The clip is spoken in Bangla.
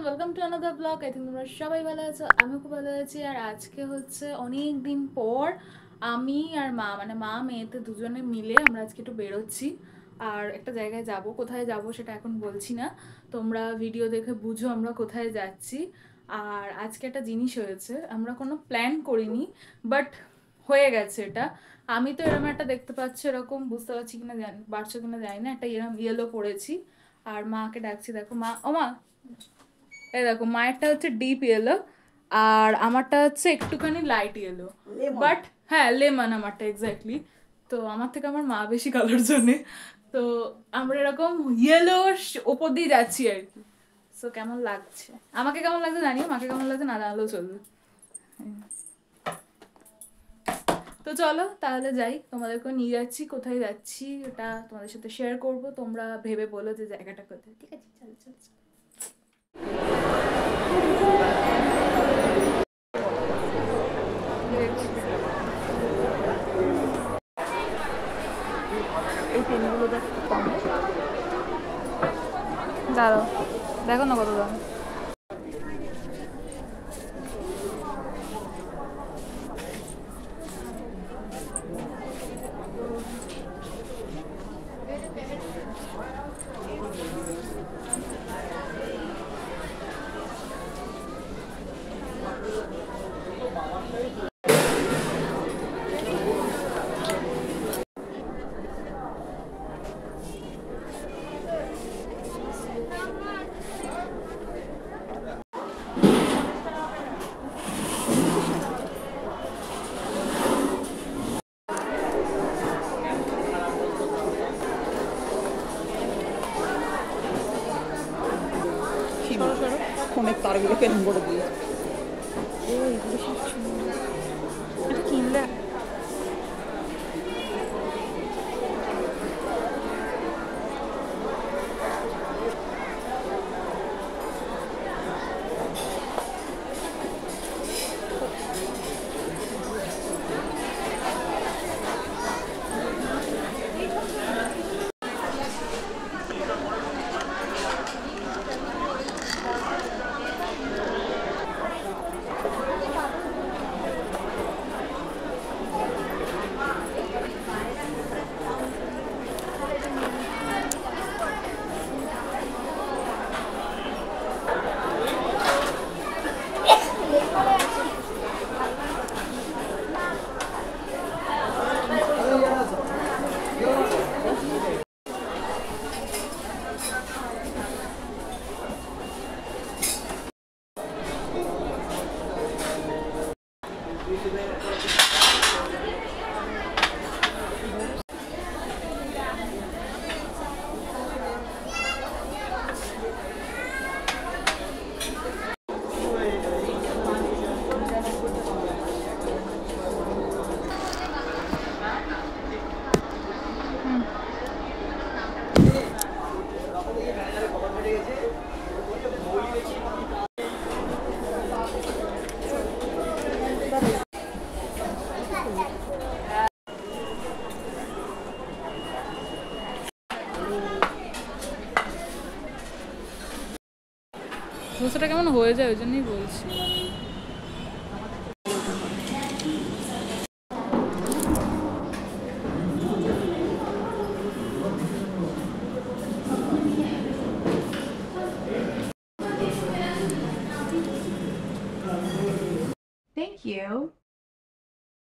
Welcome to another blog. I think তোমরা সবাই ভালো আছো, আমিও খুব ভালো আছি। আর আজকে হচ্ছে অনেক দিন পর আমি আর মা মানে মা মেয়েতে দুজনে মিলে আমরা আজকে একটু বেরোচ্ছি আর একটা জায়গায় যাব। কোথায় যাব সেটা এখন বলছি না, তোমরা ভিডিও দেখে বুঝো আমরা কোথায় যাচ্ছি। আর আজকে একটা জিনিস হয়েছে, আমরা কোনো প্ল্যান করিনি বাট হয়ে গেছে এটা। আমি তো এরকম একটা দেখতে পাচ্ছি, এরকম বুঝতে পারছি কিনা পারছো কিনা জানি না, একটা এরকম ইয়েলো পরেছি। আর মাকে ডাকছি, দেখো মা, ও মা, এই দেখো মায়েরটা হচ্ছে ডিপ ইয়েলো আর আমারটা হচ্ছে একটুখানি লাইট ইয়েলো। বাট হ্যাঁ, লেমন আমারটা এক্স্যাক্টলি। তো আমার থেকে আমার মা বেশি কালার জানে। তো আমরা এরকম ইয়েলো ওপর দিয়ে যাচ্ছি আর কি। সো কেমন লাগছে, আমাকে কেমন লাগছে জানিও, মাকে কেমন লাগছে না জানালেও চলবে। তো চলো তাহলে যাই, তোমাদেরকে নিয়ে যাচ্ছি, কোথায় যাচ্ছি ওটা তোমাদের সাথে শেয়ার করব। তোমরা ভেবে বলো যে জায়গাটা কোথায়। ঠিক আছে, চলো চলো চলো। এই পেনগুলো দাঁড়াও, দেখো না কত দাম। ফোনের তারগুলো কেন করে দিয়ে এটা কিনলে ধোসাটা কেমন হয়ে যায় ওই জন্যই বলছি। Thank you.